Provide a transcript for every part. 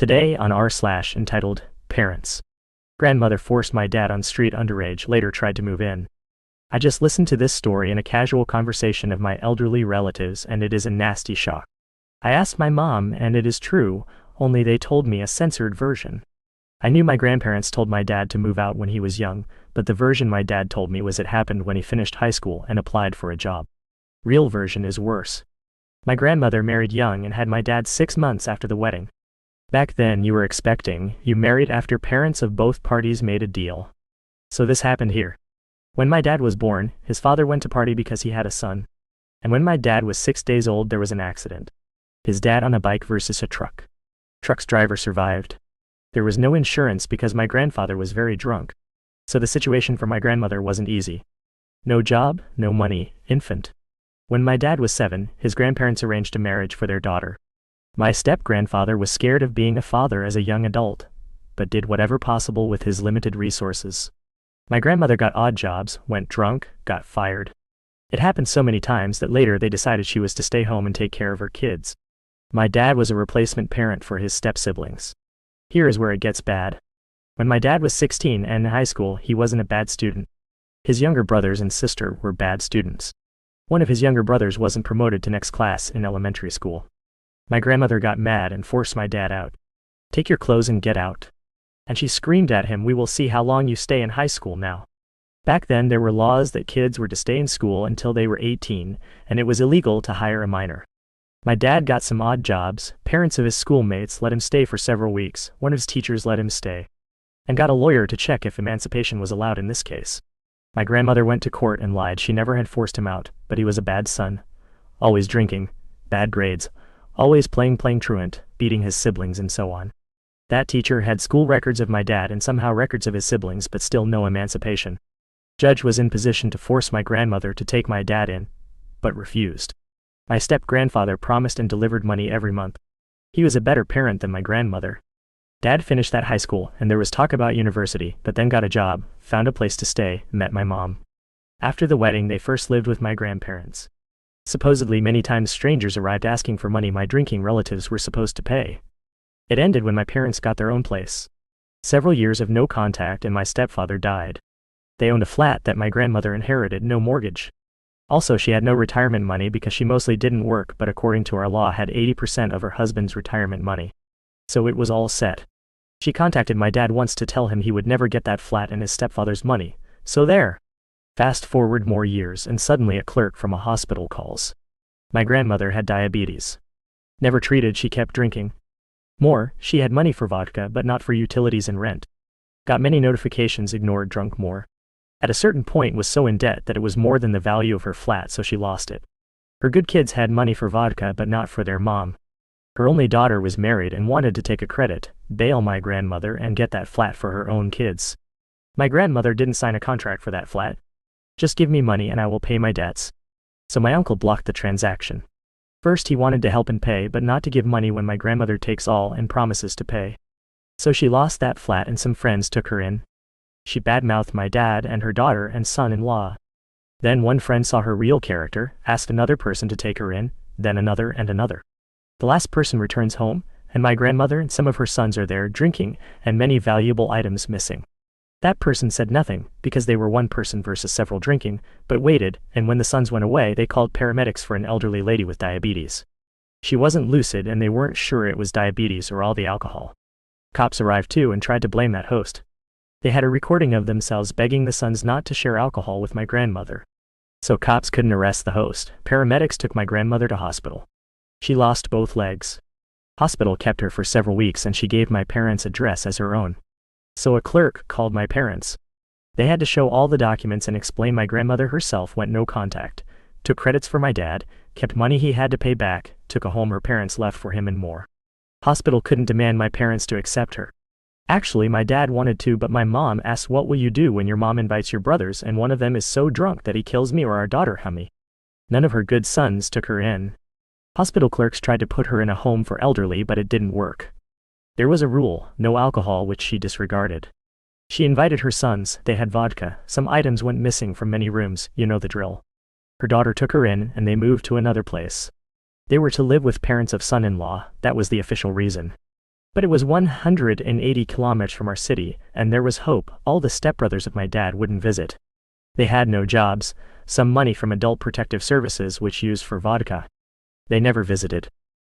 Today on entitled Parents. Grandmother forced my dad on street underage, later tried to move in. I just listened to this story in a casual conversation of my elderly relatives, and it is a nasty shock. I asked my mom, and it is true, only they told me a censored version. I knew my grandparents told my dad to move out when he was young, but the version my dad told me was it happened when he finished high school and applied for a job. Real version is worse. My grandmother married young and had my dad 6 months after the wedding. Back then you married after parents of both parties made a deal. So this happened here. When my dad was born, his father went to party because he had a son. And when my dad was 6 days old there was an accident. His dad on a bike versus a truck. Truck's driver survived. There was no insurance because my grandfather was very drunk. So the situation for my grandmother wasn't easy. No job, no money, infant. When my dad was 7, his grandparents arranged a marriage for their daughter. My step-grandfather was scared of being a father as a young adult, but did whatever possible with his limited resources. My grandmother got odd jobs, went drunk, got fired. It happened so many times that later they decided she was to stay home and take care of her kids. My dad was a replacement parent for his step-siblings. Here is where it gets bad. When my dad was 16 and in high school, he wasn't a bad student. His younger brothers and sister were bad students. One of his younger brothers wasn't promoted to next class in elementary school. My grandmother got mad and forced my dad out. "Take your clothes and get out." And she screamed at him, "We will see how long you stay in high school now." Back then there were laws that kids were to stay in school until they were 18, and it was illegal to hire a minor. My dad got some odd jobs, parents of his schoolmates let him stay for several weeks, one of his teachers let him stay. And got a lawyer to check if emancipation was allowed in this case. My grandmother went to court and lied she never had forced him out, but he was a bad son. Always drinking, bad grades, always playing truant, beating his siblings and so on. That teacher had school records of my dad and somehow records of his siblings, but still no emancipation. Judge was in position to force my grandmother to take my dad in, but refused. My step-grandfather promised and delivered money every month. He was a better parent than my grandmother. Dad finished that high school, and there was talk about university, but then got a job, found a place to stay, met my mom. After the wedding they first lived with my grandparents. Supposedly many times strangers arrived asking for money my drinking relatives were supposed to pay. It ended when my parents got their own place. Several years of no contact and my stepfather died. They owned a flat that my grandmother inherited, no mortgage. Also she had no retirement money because she mostly didn't work, but according to our law had 80% of her husband's retirement money. So it was all set. She contacted my dad once to tell him he would never get that flat and his stepfather's money, so there. Fast forward more years and suddenly a clerk from a hospital calls. My grandmother had diabetes. Never treated, she kept drinking. More, she had money for vodka but not for utilities and rent. Got many notifications, ignored, drunk more. At a certain point was so in debt that it was more than the value of her flat, so she lost it. Her good kids had money for vodka but not for their mom. Her only daughter was married and wanted to take a credit, bail my grandmother and get that flat for her own kids. My grandmother didn't sign a contract for that flat. Just give me money and I will pay my debts. So my uncle blocked the transaction. First he wanted to help and pay, but not to give money when my grandmother takes all and promises to pay. So she lost that flat and some friends took her in. She badmouthed my dad and her daughter and son-in-law. Then one friend saw her real character, asked another person to take her in, then another and another. The last person returns home, and my grandmother and some of her sons are there drinking, and many valuable items missing. That person said nothing, because they were one person versus several drinking, but waited, and when the sons went away they called paramedics for an elderly lady with diabetes. She wasn't lucid and they weren't sure it was diabetes or all the alcohol. Cops arrived too and tried to blame that host. They had a recording of themselves begging the sons not to share alcohol with my grandmother. So cops couldn't arrest the host. Paramedics took my grandmother to hospital. She lost both legs. Hospital kept her for several weeks and she gave my parents' address as her own. So a clerk called my parents. They had to show all the documents and explain my grandmother herself went no contact, took credits for my dad, kept money he had to pay back, took a home her parents left for him and more. Hospital couldn't demand my parents to accept her. Actually my dad wanted to, but my mom asked, "What will you do when your mom invites your brothers and one of them is so drunk that he kills me or our daughter, Hummy?" None of her good sons took her in. Hospital clerks tried to put her in a home for elderly, but it didn't work. There was a rule, no alcohol, which she disregarded. She invited her sons, they had vodka, some items went missing from many rooms, you know the drill. Her daughter took her in and they moved to another place. They were to live with parents of son-in-law, that was the official reason. But it was 180 kilometers from our city, and there was hope. All the stepbrothers of my dad wouldn't visit. They had no jobs, some money from Adult Protective Services which used for vodka. They never visited.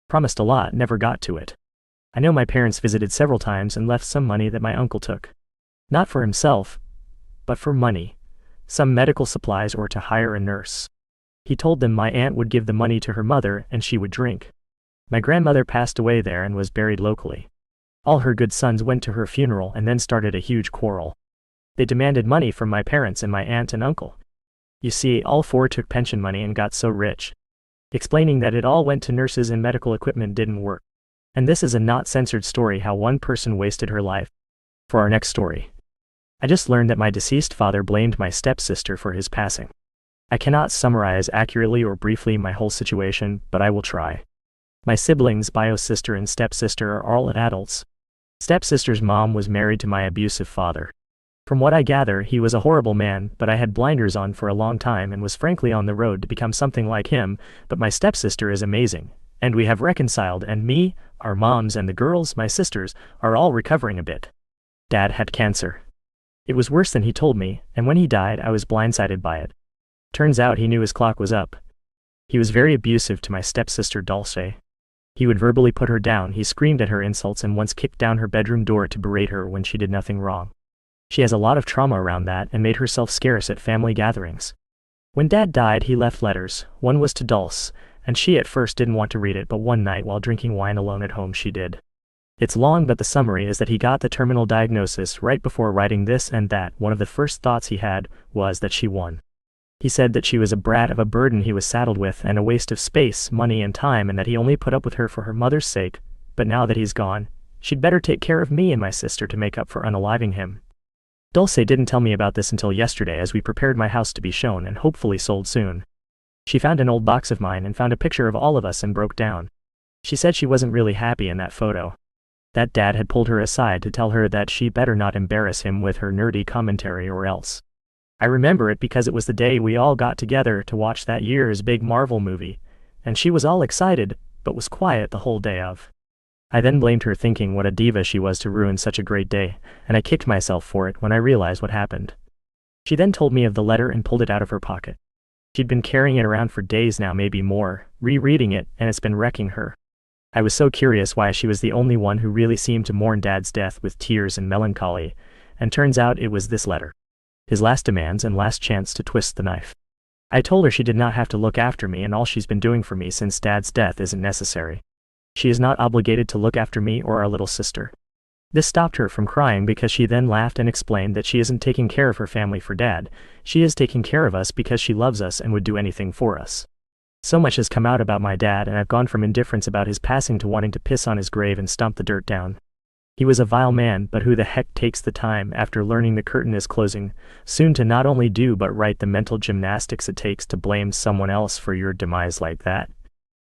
Promised a lot, never got to it. I know my parents visited several times and left some money that my uncle took. Not for himself, but for money. Some medical supplies or to hire a nurse. He told them my aunt would give the money to her mother and she would drink. My grandmother passed away there and was buried locally. All her good sons went to her funeral and then started a huge quarrel. They demanded money from my parents and my aunt and uncle. You see, all four took pension money and got so rich. Explaining that it all went to nurses and medical equipment didn't work. And this is a not censored story how one person wasted her life. For our next story. I just learned that my deceased father blamed my stepsister for his passing. I cannot summarize accurately or briefly my whole situation, but I will try. My siblings, bio sister and stepsister, are all adults. Stepsister's mom was married to my abusive father. From what I gather, he was a horrible man, but I had blinders on for a long time and was frankly on the road to become something like him, but my stepsister is amazing. And we have reconciled, and me, our moms and the girls, my sisters, are all recovering a bit. Dad had cancer. It was worse than he told me, and when he died I was blindsided by it. Turns out he knew his clock was up. He was very abusive to my stepsister Dulce. He would verbally put her down, he screamed at her insults and once kicked down her bedroom door to berate her when she did nothing wrong. She has a lot of trauma around that and made herself scarce at family gatherings. When Dad died he left letters. One was to Dulce, and she at first didn't want to read it, but one night while drinking wine alone at home she did. It's long, but the summary is that he got the terminal diagnosis right before writing this, and that one of the first thoughts he had was that she won. He said that she was a brat of a burden he was saddled with and a waste of space, money and time, and that he only put up with her for her mother's sake, but now that he's gone, she'd better take care of me and my sister to make up for unaliving him. Dulce didn't tell me about this until yesterday as we prepared my house to be shown and hopefully sold soon. She found an old box of mine and found a picture of all of us and broke down. She said she wasn't really happy in that photo. That Dad had pulled her aside to tell her that she better not embarrass him with her nerdy commentary or else. I remember it because it was the day we all got together to watch that year's big Marvel movie, and she was all excited, but was quiet the whole day of. I then blamed her, thinking what a diva she was to ruin such a great day, and I kicked myself for it when I realized what happened. She then told me of the letter and pulled it out of her pocket. She'd been carrying it around for days now, maybe more, rereading it, and it's been wrecking her. I was so curious why she was the only one who really seemed to mourn Dad's death with tears and melancholy, and turns out it was this letter. His last demands and last chance to twist the knife. I told her she did not have to look after me, and all she's been doing for me since Dad's death isn't necessary. She is not obligated to look after me or our little sister. This stopped her from crying because she then laughed and explained that she isn't taking care of her family for Dad, she is taking care of us because she loves us and would do anything for us. So much has come out about my dad, and I've gone from indifference about his passing to wanting to piss on his grave and stomp the dirt down. He was a vile man, but who the heck takes the time after learning the curtain is closing soon to not only do but write the mental gymnastics it takes to blame someone else for your demise like that?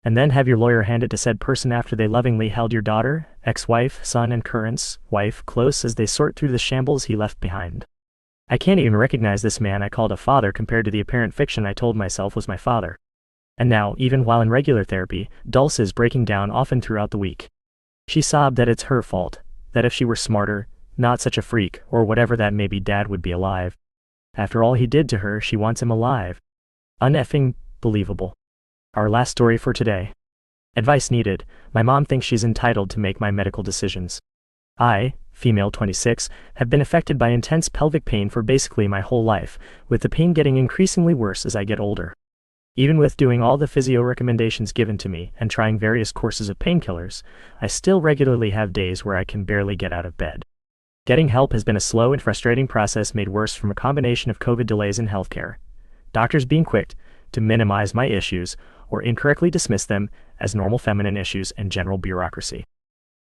And then have your lawyer hand it to said person after they lovingly held your daughter, ex-wife, son and current wife close as they sort through the shambles he left behind. I can't even recognize this man I called a father compared to the apparent fiction I told myself was my father. And now, even while in regular therapy, Dulce is breaking down often throughout the week. She sobbed that it's her fault, that if she were smarter, not such a freak, or whatever that maybe Dad would be alive. After all he did to her, she wants him alive. Uneffing believable. Our last story for today. Advice needed. My mom thinks she's entitled to make my medical decisions. I, female 26, have been affected by intense pelvic pain for basically my whole life, with the pain getting increasingly worse as I get older. Even with doing all the physio recommendations given to me and trying various courses of painkillers, I still regularly have days where I can barely get out of bed. Getting help has been a slow and frustrating process made worse from a combination of COVID delays in healthcare, doctors being quick to minimize my issues or incorrectly dismiss them as normal feminine issues, and general bureaucracy.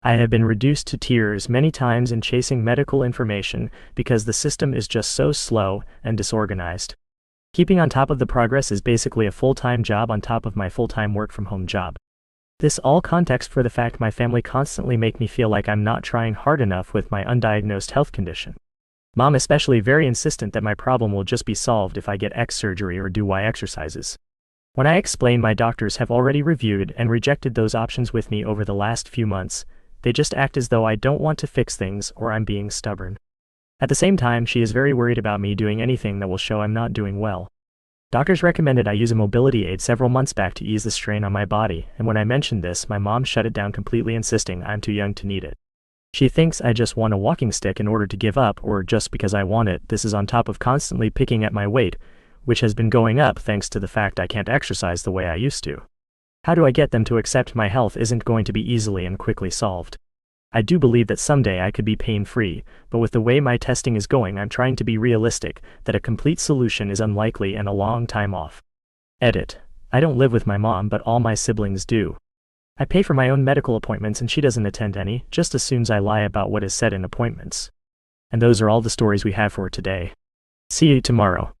I have been reduced to tears many times in chasing medical information because the system is just so slow and disorganized. Keeping on top of the progress is basically a full-time job on top of my full-time work-from-home job. This all context for the fact my family constantly make me feel like I'm not trying hard enough with my undiagnosed health condition. Mom especially very insistent that my problem will just be solved if I get X surgery or do Y exercises. When I explain my doctors have already reviewed and rejected those options with me over the last few months, they just act as though I don't want to fix things or I'm being stubborn. At the same time, she is very worried about me doing anything that will show I'm not doing well. Doctors recommended I use a mobility aid several months back to ease the strain on my body, and when I mentioned this, my mom shut it down completely, insisting I'm too young to need it. She thinks I just want a walking stick in order to give up, or just because I want it. This is on top of constantly picking at my weight, which has been going up thanks to the fact I can't exercise the way I used to. How do I get them to accept my health isn't going to be easily and quickly solved? I do believe that someday I could be pain-free, but with the way my testing is going, I'm trying to be realistic that a complete solution is unlikely and a long time off. Edit. I don't live with my mom, but all my siblings do. I pay for my own medical appointments and she doesn't attend any, just assumes I lie about what is said in appointments. And those are all the stories we have for today. See you tomorrow.